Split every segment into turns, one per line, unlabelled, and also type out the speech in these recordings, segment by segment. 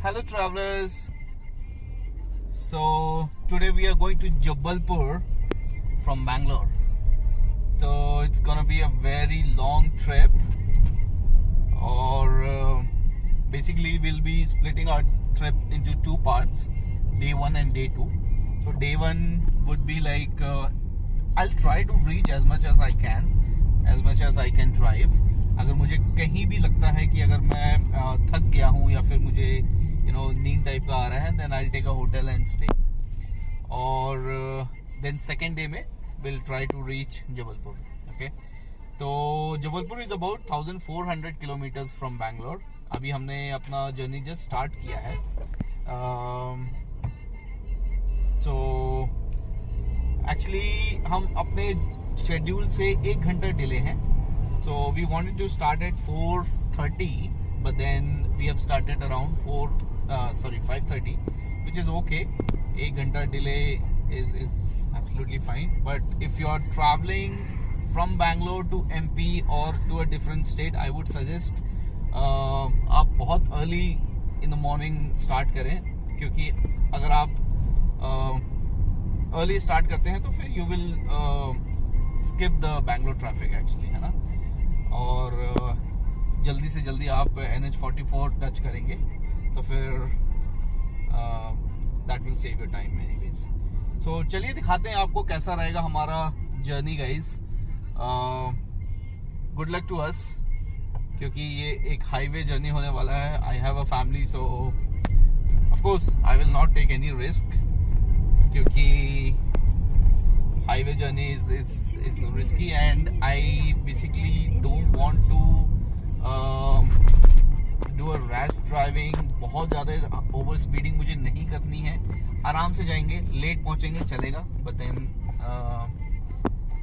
Hello travelers. So today we are going to Jabalpur from Bangalore. So it's gonna be a very long trip, or basically we'll be splitting our trip into two parts, day 1 and day 2. So day 1 would be like I'll try to reach as much as I can drive. अगर मुझे कहीं भी लगता है कि अगर मैं थक गया हूँ या फिर मुझे नींद टाइप का आ रहा है, then I take a hotel and stay. और देन सेकेंड डे में will try to reach Jabalpur. Okay, तो Jabalpur is about 1400 kilometres from Bangalore. अभी हमने अपना जर्नी जस्ट स्टार्ट किया है. सो एक्चुअली हम अपने शेड्यूल से 1 घंटा डिले हैं. So we wanted to start at 4:30, but then we have started around 5:30, which is okay. 1 घंटा delay is absolutely fine. But if you are traveling from Bangalore to MP or to a different state, I would suggest आप बहुत early in the morning start करें, क्योंकि अगर आप early start करते हैं तो फिर you will skip the Bangalore traffic actually, है ना. और जल्दी से जल्दी आप NH44 टच करेंगे तो फिर that will save your time anyways. So चलिए दिखाते हैं आपको कैसा रहेगा हमारा journey guys. Good luck to us, क्योंकि ये एक हाईवे जर्नी होने वाला है. I have a family, so of course I will not take any risk, क्योंकि highway journey is risky and I basically don't want to do a rash driving. बहुत ज़्यादा over speeding मुझे नहीं करनी है. आराम से जाएंगे, लेट पहुंचेंगे चलेगा, बट देन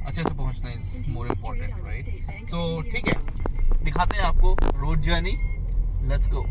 अच्छे से पहुंचना इज मोर इम्पोर्टेंट, राइट. सो ठीक है, दिखाते हैं आपको road journey. Let's go.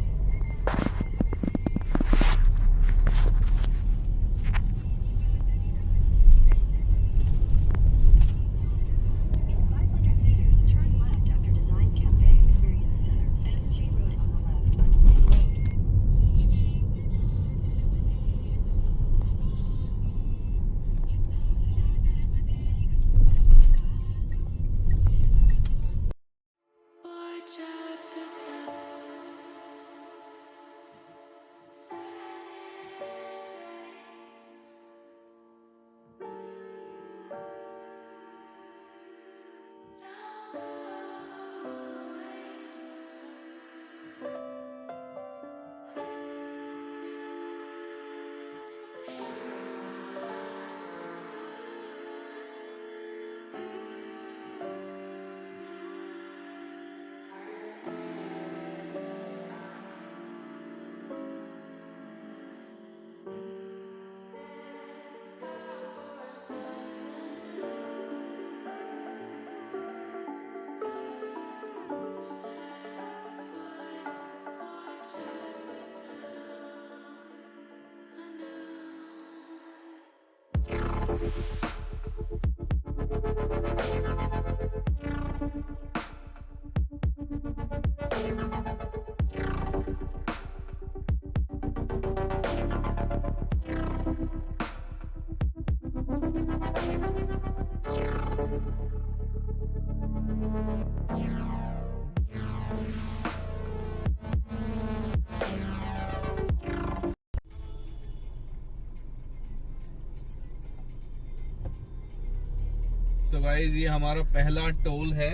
So guys, ये हमारा पहला टोल है,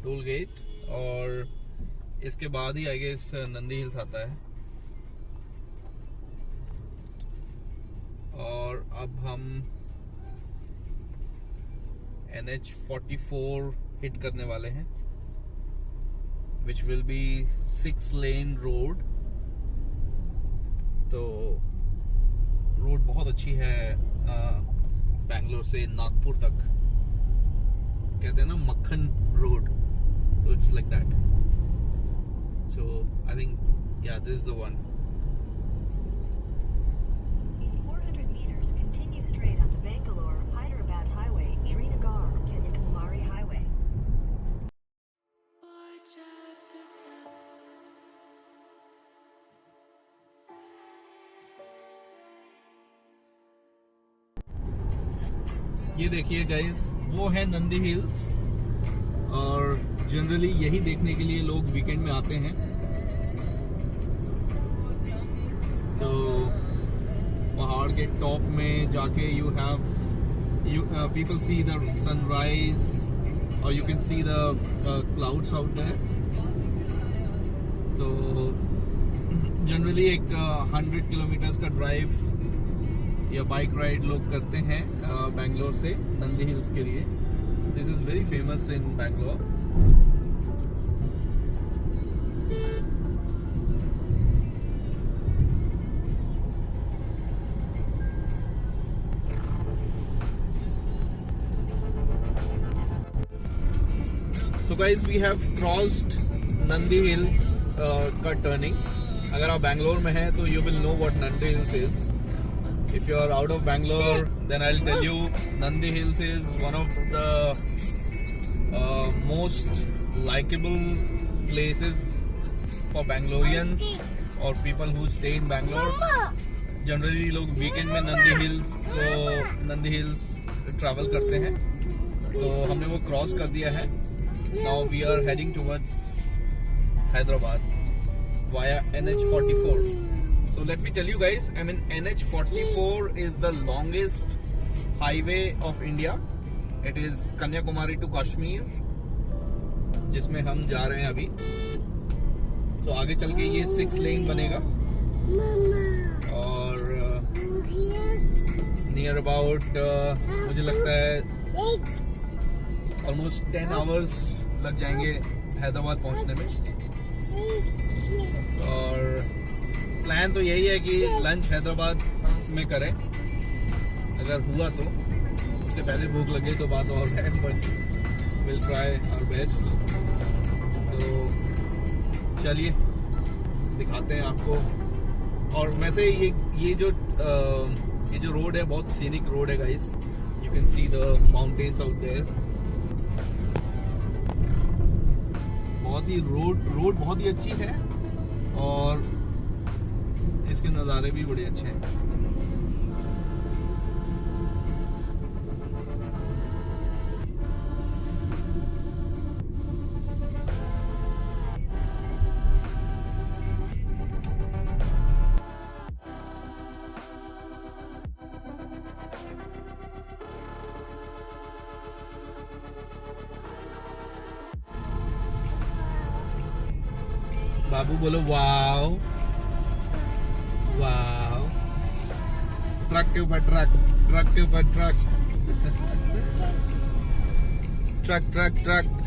टोल गेट, और इसके बाद ही आई गेस नंदी हिल्स आता है. और अब हम NH44 हिट करने वाले हैं, विच विल बी 6 लेन रोड. तो रोड बहुत अच्छी है. बैंगलोर से नागपुर तक कहते हैं ना मक्खन रोड, तो it's like that. So I think yeah this is the one.
In 400 meters, continue straight onto Bangalore, Hyderabad Highway, Srinagar, Kanyakumari Highway.
ये देखिए गाइस, वो है नंदी हिल्स, और जनरली यही देखने के लिए लोग वीकेंड में आते हैं। तो पहाड़ के टॉप में जाके you people see the sunrise और you can see the clouds out there. तो जनरली एक 100 किलोमीटर्स का ड्राइव या बाइक राइड लोग करते हैं बैंगलोर से नंदी हिल्स के लिए। This is very famous in Bangalore. So guys, we have crossed Nandi Hills का टर्निंग। अगर आप बैंगलोर में हैं तो you will know what Nandi Hills is. If you are out of Bangalore, then I'll tell you Nandi Hills is one of the most likable places for Bangaloreans or people who stay in Bangalore. Generally लोग weekend में Nandi hills travel करते हैं, तो हमने वो cross कर दिया है। Now we are heading towards Hyderabad via NH44. So let me tell you guys, I mean NH44 is the longest highway of India. It is Kanyakumari to Kashmir, जिसमें हम जा रहे हैं अभी। So आगे चल के ये 6 लेन बनेगा और नियर अबाउट मुझे लगता है ऑलमोस्ट 10 आवर्स लग जाएंगे हैदराबाद पहुंचने में। और प्लान तो यही है कि लंच हैदराबाद में करें, अगर हुआ तो। उसके पहले भूख लगे तो बात और है, but will try our best. तो चलिए दिखाते हैं आपको। और वैसे ये जो रोड है बहुत सीनिक रोड है guys. You can see the mountains out there. बहुत ही रोड बहुत ही अच्छी है और इसके नज़ारे भी बड़े अच्छे हैं। बाबू बोलो वाओ वाओ। ट्रक के ऊपर ट्रक, ट्रक के ऊपर truck, truck truck truck.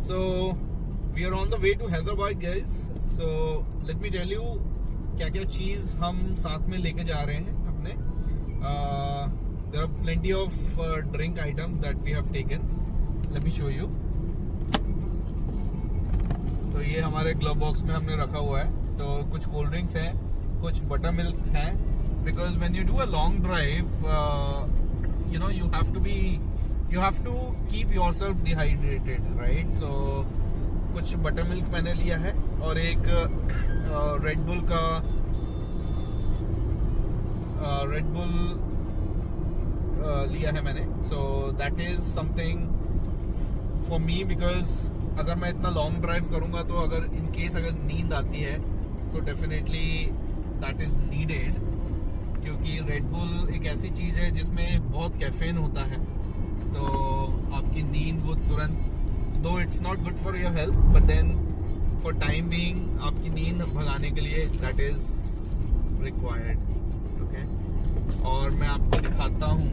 So we are on the way to Hyderabad guys. So let me tell you क्या क्या चीज़ हम साथ में लेके जा रहे हैं अपने। There are plenty of drink item that we have taken. Let me show you. तो ये हमारे ग्लव बॉक्स में हमने रखा हुआ है। तो कुछ कोल्ड ड्रिंक्स हैं, कुछ बटर मिल्क हैं, because when you do a long drive, you know you have to keep yourself dehydrated, right? So कुछ बटर मिल्क मैंने लिया है और एक रेड बुल लिया है मैंने। So that is something for me because अगर मैं इतना लॉन्ग ड्राइव करूंगा तो अगर इन केस अगर नींद आती है तो डेफिनेटली दैट इज नीडेड, क्योंकि रेड बुल एक ऐसी चीज़ है जिसमें बहुत कैफीन होता है। तो आपकी नींद वो तुरंत, though it's not good for your health, but then for time being आपकी नींद भगाने के लिए दैट इज रिक्वायर्ड। ओके, और मैं आपको दिखाता हूँ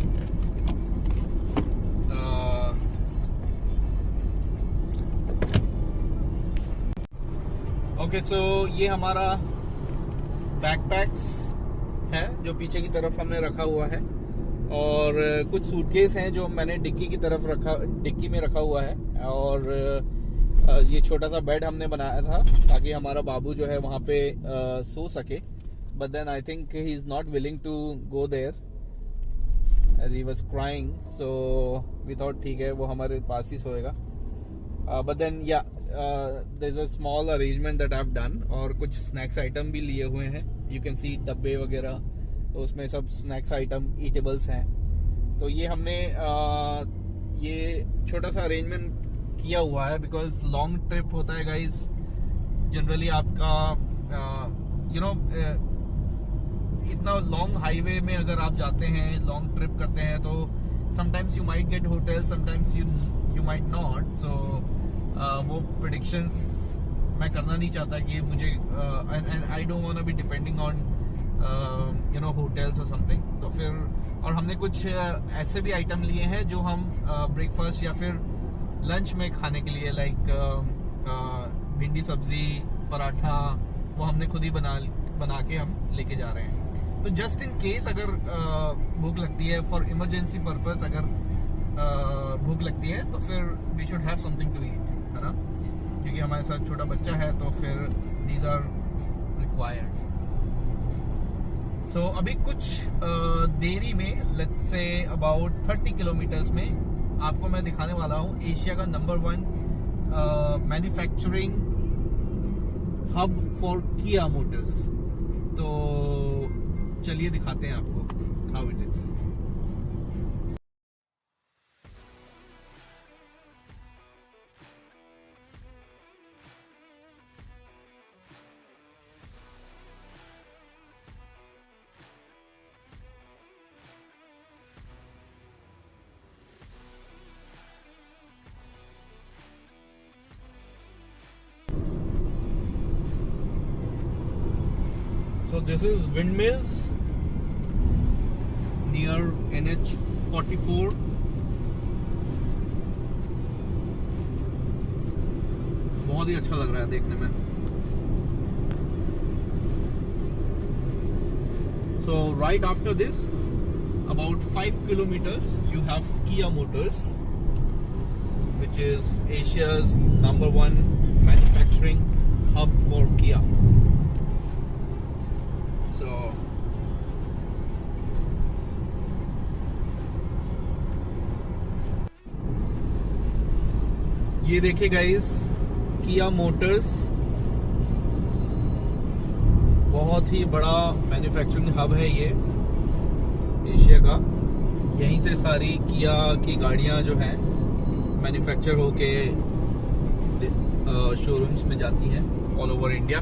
ओके। सो ये हमारा बैकपैक्स है जो पीछे की तरफ हमने रखा हुआ है, और कुछ सूटकेस हैं जो मैंने डिक्की में रखा हुआ है, और ये छोटा सा बेड हमने बनाया था ताकि हमारा बाबू जो है वहाँ पे सो सके, but then I think he is not willing to go there as he was crying, so we thought ठीक है वो हमारे पास ही सोएगा। But then yeah there is a small arrangement that I have done, और कुछ स्नैक्स आइटम भी लिए हुए हैं, यू कैन सी डब्बे वगैरह, तो उसमें सब स्नैक्स आइटम ईटेबल्स हैं। तो ये हमने ये छोटा सा अरेंजमेंट किया हुआ है बिकॉज लॉन्ग ट्रिप होता है गाइस, जनरली आपका इतना लॉन्ग हाईवे में अगर आप जाते हैं, लॉन्ग ट्रिप करते हैं, तो sometimes you might get hotel, sometimes you might not, so वो प्रेडिक्शंस मैं करना नहीं चाहता कि मुझे and I don't want to be depending on hotels और समथिंग। तो फिर और हमने कुछ ऐसे भी आइटम लिए हैं जो हम ब्रेकफास्ट या फिर लंच में खाने के लिए, लाइक भिंडी सब्जी, पराठा, वो हमने खुद ही बना के हम लेके जा रहे हैं। तो जस्ट इन केस अगर भूख लगती है, फॉर इमरजेंसी पर्पस अगर भूख लगती है, तो फिर we should have something to eat, है ना, क्योंकि हमारे साथ छोटा बच्चा है, तो फिर दीज आर रिक्वायर्ड। सो अभी कुछ देरी में, लेट्स से अबाउट 30 किलोमीटर्स में आपको मैं दिखाने वाला हूँ एशिया का नंबर 1 मैन्युफैक्चरिंग हब फॉर किया मोटर्स। तो चलिए दिखाते हैं आपको how it is. So this is windmills near NH44. बहुत ही अच्छा लग रहा है देखने में। So right after this, about 5 kilometers, you have Kia Motors, which is Asia's number 1 manufacturing hub for Kia. ये देखिए गाइस, किया मोटर्स बहुत ही बड़ा मैन्युफैक्चरिंग हब है ये एशिया का। यहीं से सारी किया की गाड़ियां जो हैं मैन्युफैक्चर होके शोरूम्स में जाती हैं all over India.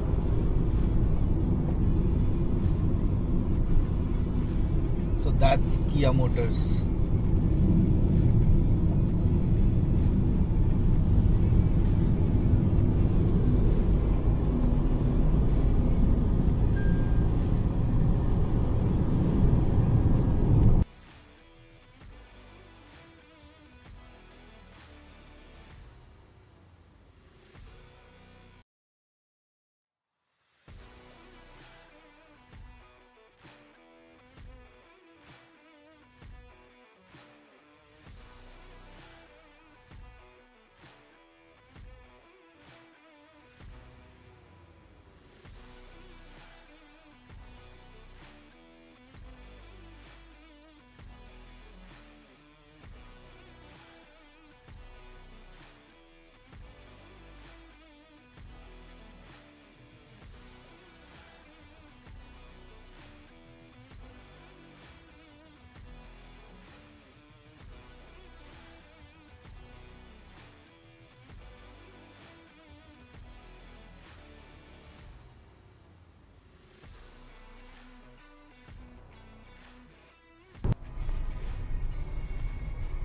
So that's किया Motors.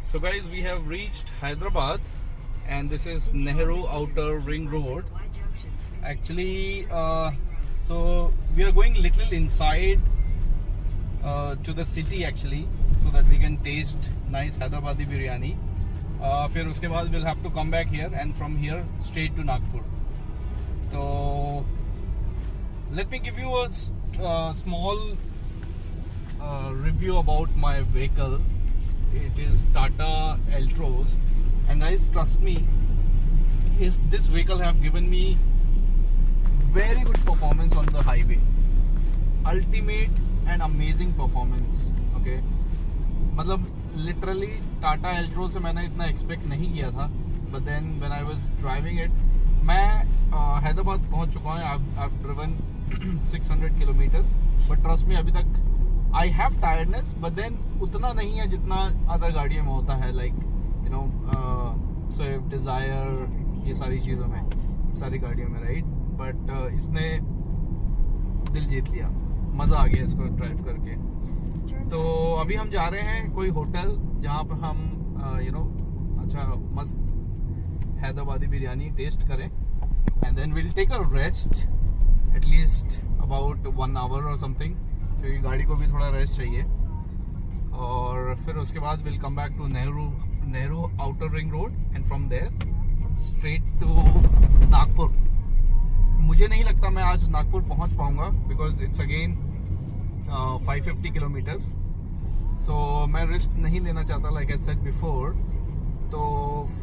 So guys, we have reached Hyderabad and this is Nehru Outer Ring Road. Actually, so we are going little inside to the city actually, so that we can taste nice Hyderabadi biryani. फिर उसके बाद we'll have to come back here and from here straight to Nagpur. तो let me give you a small review about my vehicle. It is Tata Altroz, and guys, trust me, this vehicle have given me very good performance on the highway. Ultimate and amazing performance. Okay, मतलब literally Tata Altroz से मैंने इतना expect नहीं किया था, but then when I was driving it, मैं हैदराबाद पहुंच चुका हूँ. I've driven 600 kilometers, but trust me, अभी तक I have tiredness, but then उतना नहीं है जितना अदर गाड़ियों में होता है, like you know Swift, Desire, ये सारी चीज़ों में, सारी गाड़ियों में, राइट. बट इसने दिल जीत लिया, मज़ा आ गया इसको ड्राइव करके. तो अभी हम जा रहे हैं कोई होटल जहाँ पर हम अच्छा मस्त हैदराबादी बिरयानी टेस्ट करें, and then will take a rest at least about 1 hour और समथिंग, क्योंकि गाड़ी को भी थोड़ा रेस्ट चाहिए. और फिर उसके बाद will come back to Nehru outer ring road, and from there straight to Nagpur. मुझे नहीं लगता मैं आज नागपुर पहुंच पाऊंगा, because it's again 550 kilometres. So मैं रिस्क नहीं लेना चाहता, लाइक आई सेड बिफोर. तो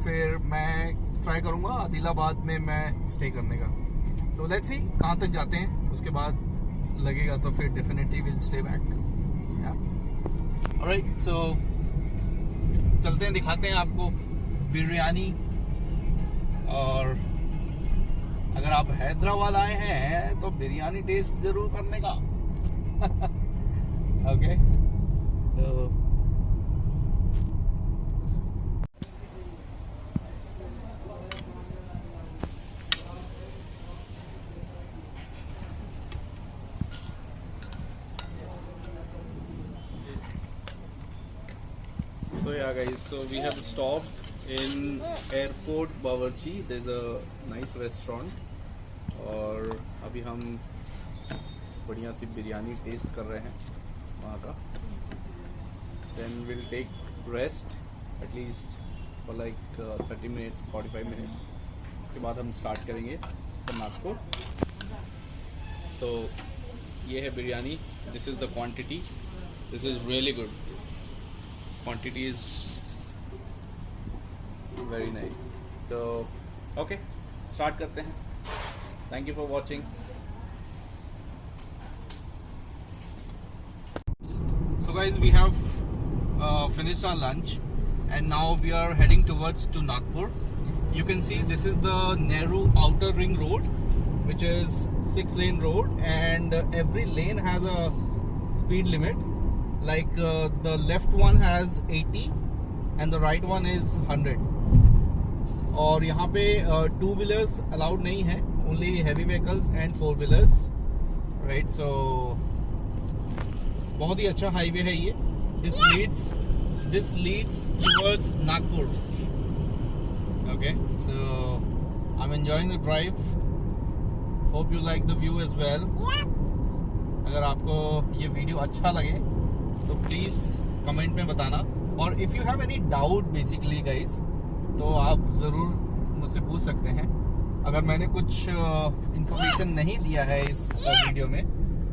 फिर मैं ट्राई करूंगा आदिलाबाद में मैं स्टे करने का. तो लेट्स सी कहाँ तक जाते हैं, उसके बाद लगेगा तो फिर definitely will stay back. Alright, so चलते हैं, दिखाते हैं आपको बिरयानी. और अगर आप हैदराबाद आए हैं तो बिरयानी टेस्ट जरूर करने का. ओके, तो yeah guys, so we have stopped in airport Bawarchi. There's a nice restaurant, और अभी हम बढ़िया सी बिरयानी टेस्ट कर रहे हैं वहाँ का. Then we'll take rest at least for like 30 minutes, 45 minutes. उसके बाद हम स्टार्ट करेंगे for नागपुर. So ये है biryani. This is the quantity. This is really good. Quantity is very nice. So okay, start करते हैं. Thank you for watching. So guys, we have finished our lunch, and now we are heading towards to Nagpur. You can see this is the Nehru Outer Ring Road, which is 6-lane road, and every lane has a speed limit. Like the left one has 80 and the right one is 100. और यहाँ पे 2-wheelers allowed नहीं है, only heavy vehicles and 4-wheelers, right? So बहुत ही अच्छा highway है ये. This leads towards Nagpur. Okay, so I'm enjoying the drive. Hope you like the view as well. अगर आपको ये वीडियो अच्छा लगे तो प्लीज़ कमेंट में बताना. और if you have any doubt basically guys, तो आप ज़रूर मुझसे पूछ सकते हैं. अगर मैंने कुछ इंफॉर्मेशन नहीं दिया है इस वीडियो में,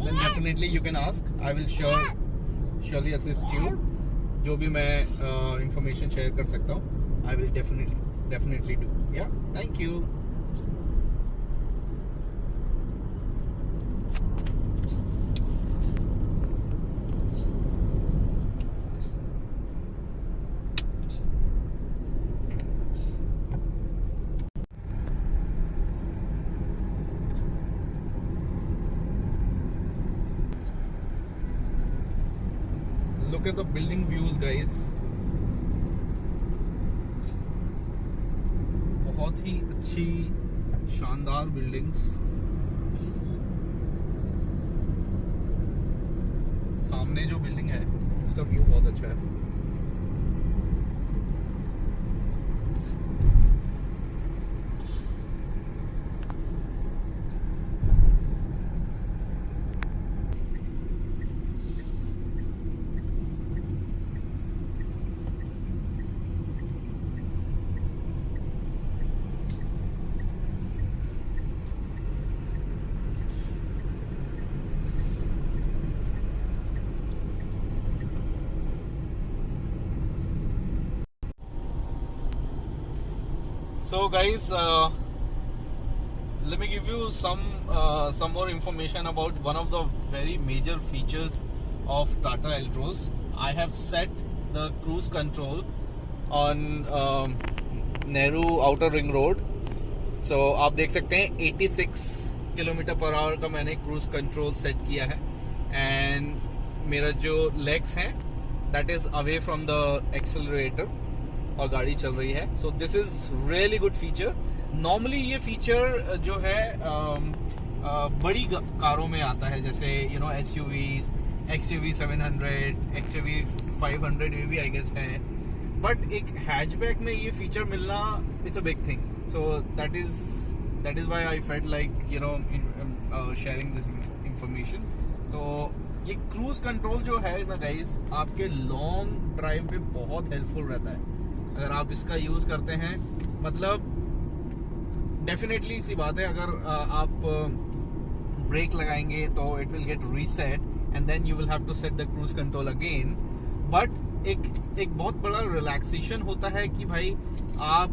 then definitely you can ask. I will surely assist you. जो भी मैं इंफॉर्मेशन शेयर कर सकता हूँ, I will definitely do. Yeah, thank you. Look at the building views guys. बहुत ही अच्छी शानदार बिल्डिंग्स. सामने जो बिल्डिंग है उसका व्यू बहुत अच्छा है. So guys, let me give you some more information about one of the very major features of Tata Altroz. I have set the cruise control on Nehru Outer Ring Road. So आप देख सकते हैं 86 kilometre per hour का मैंने cruise control set किया है and मेरा जो लेग्स हैं that is away from the accelerator और गाड़ी चल रही है. So this is really good feature. Normally ये फीचर जो है बड़ी कारों में आता है, जैसे you know SUVs, XUV 700, XUV 500 ये भी आई गेस है, बट एक हैचबैक में ये फीचर मिलना it's a big thing. So that is why I felt like you know sharing this information. तो ये क्रूज कंट्रोल जो है ना गाइज, आपके लॉन्ग ड्राइव पे बहुत हेल्पफुल रहता है अगर आप इसका यूज करते हैं. मतलब डेफिनेटली सी बात है, अगर आप ब्रेक लगाएंगे तो it will get reset and then you will have to set the cruise control again. But एक बहुत बड़ा रिलैक्सेशन होता है कि भाई आप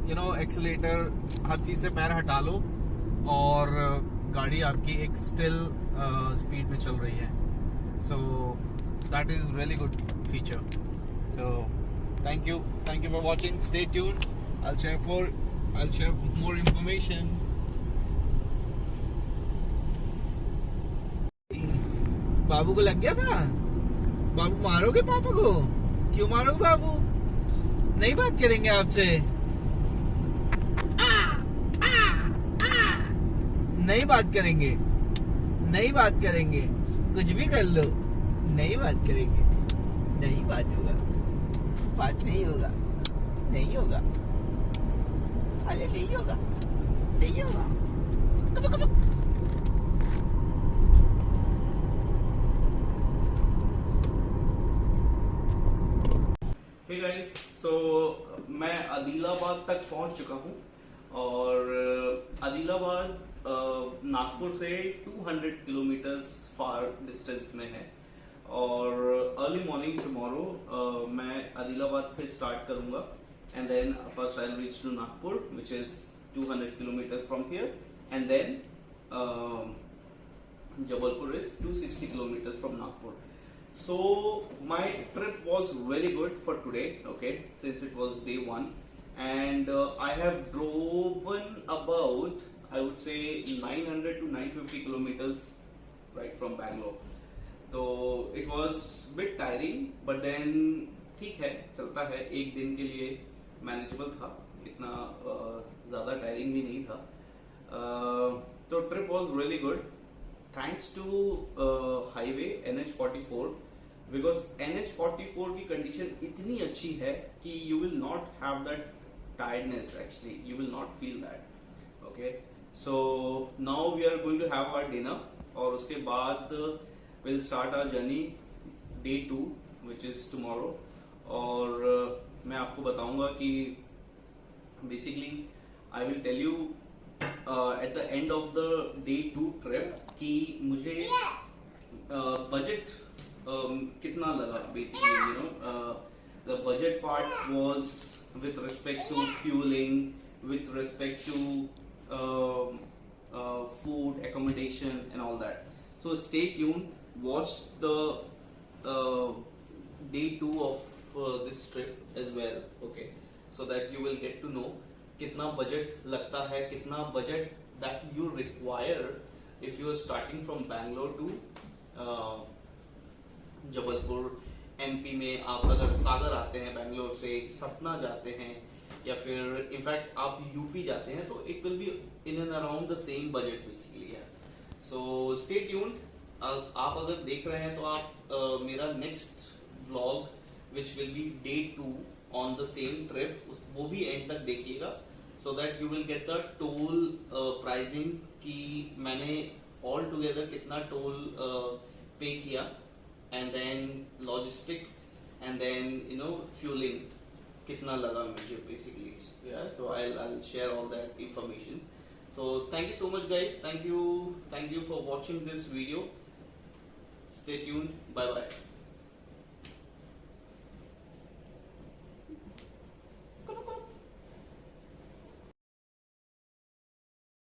यू नो एक्सीलेटर हर चीज से पैर हटा लो और गाड़ी आपकी एक स्टिल स्पीड में चल रही है. So that is really good feature. So thank you for watching. Stay tuned. I'll share more information. बाबू को लग गया था. बाबू मारोगे पापा को? क्यों मारोगे बाबू? नहीं बात करेंगे आपसे. नहीं बात करेंगे. नहीं बात करेंगे. कुछ भी कर लो, नहीं बात करेंगे. नहीं बात होगा. बात नहीं होगा. नहीं होगा. अरे नहीं होगा. नहीं होगा. कब कब Hey guys, so मैं आदिलाबाद तक पहुंच चुका हूं और आदिलाबाद नागपुर से 200 किलोमीटर फार डिस्टेंस में है और अर्ली मॉर्निंग टुमारो मैं आदिलाबाद से स्टार्ट करूंगा and then first I will reach to Nagpur which is 200 kilometres from here and then Jabalpur is 260 kilometres from Nagpur. So my trip was really good for today, okay, since it was day one, and I have driven about, I would say 900 to 950 kilometers right from Bangalore. So it was bit tiring, but then ठीक है, चलता है. एक दिन के लिए manageable था, इतना ज़्यादा tiring भी नहीं था. तो trip was really good. Thanks to highway NH44, because NH44 की कंडीशन इतनी अच्छी है कि you will not have that tiredness. Actually, you will not feel that. Okay, so now we are going to have our dinner और उसके बाद we'll start our journey day 2 which is tomorrow. और मैं आपको बताऊंगा कि basically I will tell you at the end of the day 2 trip कि मुझे budget कितना लगा. Basically, you know, the budget part was with respect to fueling, with respect to food, accommodation and all that. So stay tuned, watch the day 2 of this trip as well, okay, so that you will get to know कितना budget लगता है, कितना budget that you require if you are starting from Bangalore to Jabalpur. MP में आप अगर सागर आते हैं बैंगलोर से, सतना जाते हैं या फिर इनफैक्ट आप यूपी जाते हैं तो it will be in and around the same budget basically है. So stay tuned. आप अगर देख रहे हैं तो आप मेरा next vlog which will be day 2 on the same trip वो भी एंड तक देखिएगा, so that you will get the toll pricing कि मैंने all together कितना toll पे किया and then logistic and then you know fueling कितना लगा मुझे basically. Yeah, so I'll share all that information. So thank you so much guys. Thank you for watching this video. Stay tuned. Bye bye.